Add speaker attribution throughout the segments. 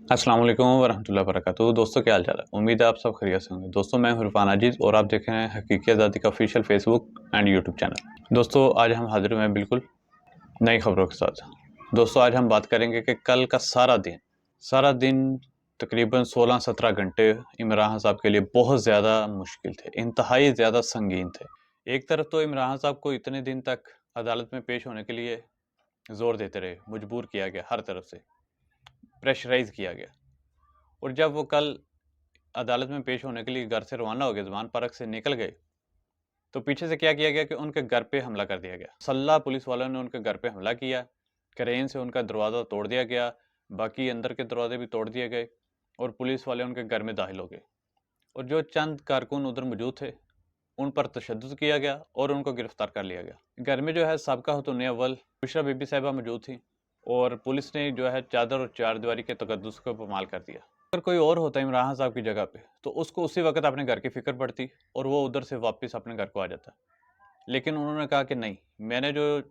Speaker 1: अस्सलाम वालेकुम वरहमतुल्लाहि वबरकातुहू। दोस्तों क्या हाल चाल है। उम्मीद है आप सब खैरियत से होंगे। दोस्तों मैं हूं इरफान अजीज और आप देख रहे हैं हकीकी आज़ादी का official Facebook and YouTube channel. दोस्तों आज हम हाजिर हुए हैं बिल्कुल नई खबरों के साथ। दोस्तों आज हम बात करेंगे कि कल का सारा दिन तकरीबन 16-17 घंटे इमरान खान साहब के लिए बहुत ज़्यादा मुश्किल थे, इंतहाई ज़्यादा संगीन थे। एक तरफ तो इमरान खान साहब को इतने दिन तक अदालत में पेश होने के लिए ज़ोर देते रहे, मजबूर किया गया, हर तरफ से प्रेशराइज किया गया। और जब वो कल अदालत में पेश होने के लिए घर से रवाना हो गए, ज़मान पार्क से निकल गए, तो पीछे से क्या किया गया कि उनके घर पे हमला कर दिया गया। सल्ला पुलिस वालों ने उनके घर पे हमला किया, क्रेन से उनका दरवाज़ा तोड़ दिया गया, बाकी अंदर के दरवाजे भी तोड़ दिए गए और पुलिस वाले उनके घर में दाखिल हो गए। और जो चंद कारकुन उधर मौजूद थे उन पर तशद्दुद किया गया और उनको गिरफ्तार कर लिया गया। घर में जो है साबका खतून अव्वल बुशरा बीबी साहिबा मौजूद थी और पुलिस ने जो है चादर और चारदीवारी के तकद्दुस को पामाल कर दिया। अगर कोई और होता इमरान खान साहब की जगह पे तो उसको उसी वक्त अपने घर की फिक्र पड़ती और वो उधर से वापस अपने घर को आ जाता। लेकिन उन्होंने कहा कि नहीं, मैंने जो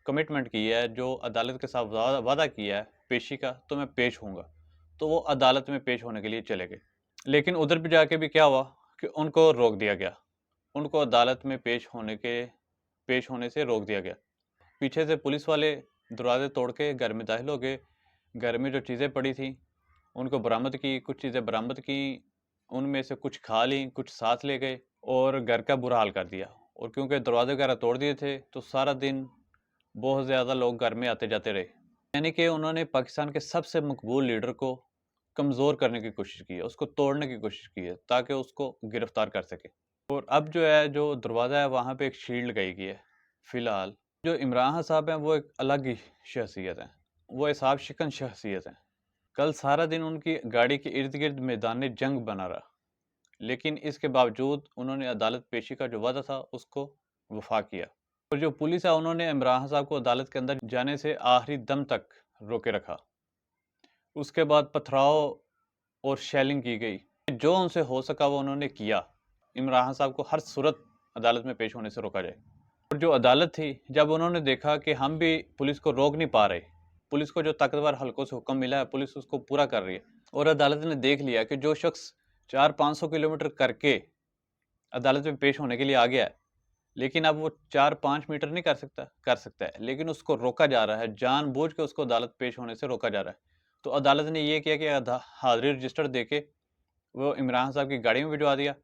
Speaker 1: कमिटमेंट की है, जो अदालत के साथ वादा किया है पेशी का, तो मैं पेश होऊंगा। तो वो अदालत में पेश होने के लिए चले गए। लेकिन उधर भी जाके भी क्या हुआ कि उनको रोक दिया गया, उनको अदालत में पेश होने से रोक दिया गया। पीछे से पुलिस वाले दरवाजे तोड़ के घर में दाखिल हो गए। घर में जो चीज़ें पड़ी थी उनको बरामद की, कुछ चीज़ें बरामद की, उनमें से कुछ खा ली, कुछ साथ ले गए और घर का बुरा हाल कर दिया। और क्योंकि दरवाजे वगैरह तोड़ दिए थे तो सारा दिन बहुत ज़्यादा लोग घर में आते जाते रहे। यानी कि उन्होंने पाकिस्तान के सबसे मकबूल लीडर को कमज़ोर करने की कोशिश की है, उसको तोड़ने की कोशिश की है ताकि उसको गिरफ्तार कर सके। और अब जो है, जो दरवाज़ा है वहाँ पे एक शील्ड लगाई गई है। फ़िलहाल जो इमरान खान साहब हैं वो एक अलग ही शख्सियत हैं, वो हिसाब शिकन शख्सियत हैं। कल सारा दिन उनकी गाड़ी के इर्द गिर्द मैदान जंग बना रहा, लेकिन इसके बावजूद उन्होंने अदालत पेशी का जो वादा था उसको वफा किया। और जो पुलिस है उन्होंने इमरान खान साहब को अदालत के अंदर जाने से आखिरी दम तक रोके रखा। उसके बाद पथराव और शेलिंग की गई, जो उनसे हो सका वो उन्होंने किया। इमरान खान साहब को हर सूरत अदालत में पेश होने से रोका जाए। और जो अदालत थी, जब उन्होंने देखा कि हम भी पुलिस को रोक नहीं पा रहे, पुलिस को जो ताकतवर हल्कों से हुक्म मिला है पुलिस उसको पूरा कर रही है, और अदालत ने देख लिया कि जो शख्स 400-500 किलोमीटर करके अदालत में पेश होने के लिए आ गया है, लेकिन अब वो 4-5 मीटर नहीं कर सकता है, लेकिन उसको रोका जा रहा है, जानबूझ के उसको अदालत पेश होने से रोका जा रहा है। तो अदालत ने ये किया कि हाजिरी रजिस्टर दे के वो इमरान खान साहब की गाड़ी में भिजवा दिया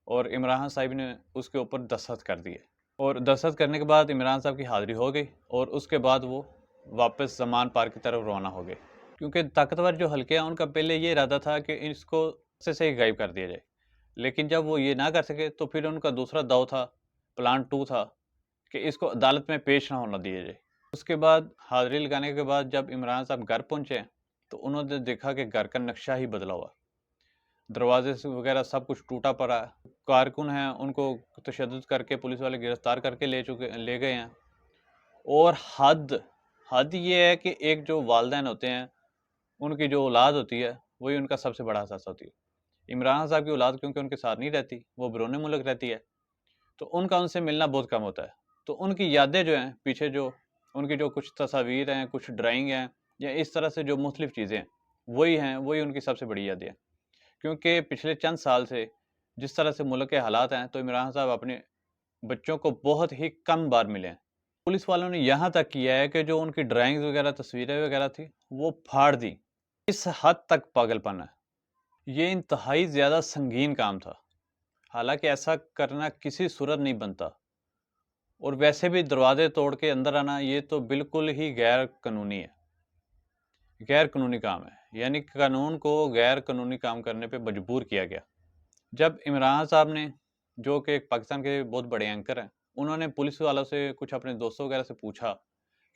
Speaker 1: और इमरान खान साहब ने उसके ऊपर दस्तखत कर दिए। और दस्तखत करने के बाद इमरान साहब की हाज़िरी हो गई और उसके बाद वो वापस ज़मान पार्क की तरफ रवाना हो गए। क्योंकि ताकतवर जो हल्के हैं उनका पहले ये इरादा था कि इसको से ही गायब कर दिया जाए, लेकिन जब वो ये ना कर सके तो फिर उनका दूसरा दाव था, प्लान 2 था, कि इसको अदालत में पेश ना होना दिया जाए। उसके बाद हाज़िरी लगाने के बाद जब इमरान साहब घर पहुँचे तो उन्होंने देखा कि घर का नक्शा ही बदला हुआ, दरवाजे से वगैरह सब कुछ टूटा पड़ा है। कारकुन हैं उनको तशद्दुद करके पुलिस वाले गिरफ्तार करके ले गए हैं। और हद ये है कि एक जो वालिदैन होते हैं उनकी जो औलाद होती है वही उनका सबसे बड़ा एहसास होती है। इमरान साहब की औलाद क्योंकि उनके साथ नहीं रहती, वो बैरून मुल्क रहती है, तो उनका उनसे मिलना बहुत कम होता है। तो उनकी यादें जो हैं पीछे, जो उनकी जो कुछ तस्वीर हैं, कुछ ड्राइंग हैं, या इस तरह से जो मुख्तलिफ चीज़ें हैं, वही उनकी सबसे बड़ी यादें हैं। क्योंकि पिछले चंद साल से जिस तरह से मुल्क के हालात हैं, तो इमरान साहब अपने बच्चों को बहुत ही कम बार मिले हैं। पुलिस वालों ने यहाँ तक किया है कि जो उनकी ड्राइंग्स वगैरह, तस्वीरें वगैरह थी, वो फाड़ दी। इस हद तक पागलपन है। ये इंतहाई ज़्यादा संगीन काम था। हालांकि ऐसा करना किसी सूरत नहीं बनता, और वैसे भी दरवाजे तोड़ के अंदर आना ये तो बिल्कुल ही गैर कानूनी है, गैर कानूनी काम है। यानी कानून को गैर कानूनी काम करने पे मजबूर किया गया। जब इमरान साहब ने, जो कि पाकिस्तान के बहुत बड़े एंकर हैं, उन्होंने पुलिस वालों से, कुछ अपने दोस्तों वगैरह से पूछा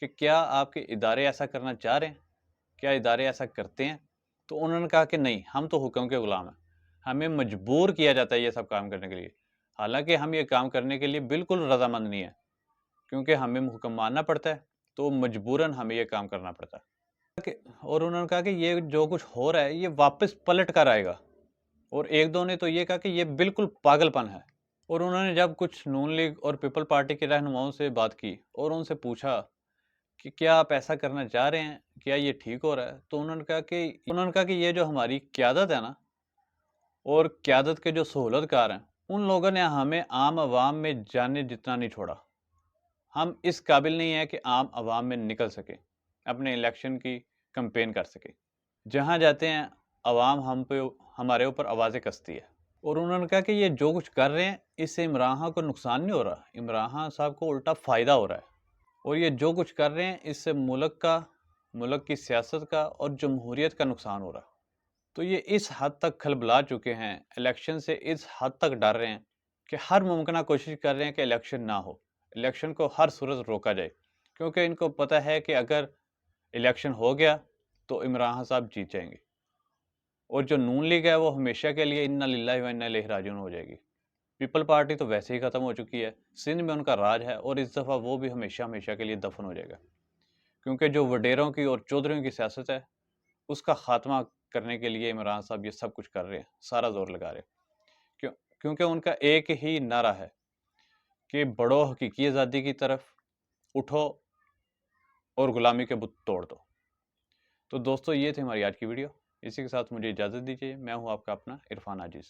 Speaker 1: कि क्या आपके इदारे ऐसा करना चाह रहे हैं, क्या इदारे ऐसा करते हैं, तो उन्होंने कहा कि नहीं, हम तो हुक्म के गुलाम हैं, हमें मजबूर किया जाता है ये सब काम करने के लिए। हालांकि हम ये काम करने के लिए बिल्कुल रजामंद नहीं है, क्योंकि हमें हुक्म मानना पड़ता है, तो मजबूरन हमें ये काम करना पड़ता है। और उन्होंने कहा कि ये जो कुछ हो रहा है ये वापस पलट कर आएगा। और एक दो ने तो ये कहा कि ये बिल्कुल पागलपन है। और उन्होंने जब कुछ नून लीग और पीपल पार्टी के रहनुमाओं से बात की और उनसे पूछा کہ کیا آپ ایسا کرنا چاہ رہے ہیں، کیا یہ ٹھیک ہو رہا ہے؟ تو انہوں نے کہا کہ یہ جو ہماری قیادت ہے نا، اور قیادت کے جو سہولت کار ہیں، ان لوگوں نے ہمیں عام عوام میں جانے جتنا نہیں چھوڑا۔ ہم اس قابل نہیں ہیں کہ عام عوام میں نکل سکیں، اپنے الیکشن کی کمپین کر سکیں۔ جہاں جاتے ہیں عوام ہمارے اوپر آوازیں کستی ہے۔ اور انہوں نے کہا کہ یہ جو کچھ کر رہے ہیں اس سے عمران خان کو نقصان نہیں ہو رہا، عمران خان صاحب کو الٹا فائدہ ہو رہا ہے، اور یہ جو کچھ کر رہے ہیں اس سے ملک کی سیاست کا اور جمہوریت کا نقصان ہو رہا ہے۔ تو یہ اس حد تک کھلبلا چکے ہیں، الیکشن سے اس حد تک ڈر رہے ہیں کہ ہر ممکنہ کوشش کر رہے ہیں کہ الیکشن نہ ہو، الیکشن کو ہر صورت روکا جائے، کیونکہ ان کو پتہ ہے کہ اگر الیکشن ہو گیا تو عمران خان صاحب جیت جائیں گے، اور جو نون لیگ ہے وہ ہمیشہ کے لیے انا للہ و انا الیہ راجعون ہو جائے گی۔ پیپل پارٹی تو ویسے ہی ختم ہو چکی ہے، سندھ میں ان کا راج ہے، اور اس دفعہ وہ بھی ہمیشہ کے لیے دفن ہو جائے گا، کیونکہ جو وڈیروں کی اور چودھریوں کی سیاست ہے اس کا خاتمہ کرنے کے لیے عمران صاحب یہ سب کچھ کر رہے ہیں، سارا زور لگا رہے ہیں، کیونکہ ان کا ایک ہی نعرہ ہے کہ بڑھو حقیقی آزادی کی طرف، اٹھو اور غلامی کے بت توڑ دو۔ تو دوستو یہ تھی ہماری آج کی ویڈیو، اسی کے ساتھ مجھے اجازت دیجیے، میں ہوں آپ کا اپنا عرفان عاجز۔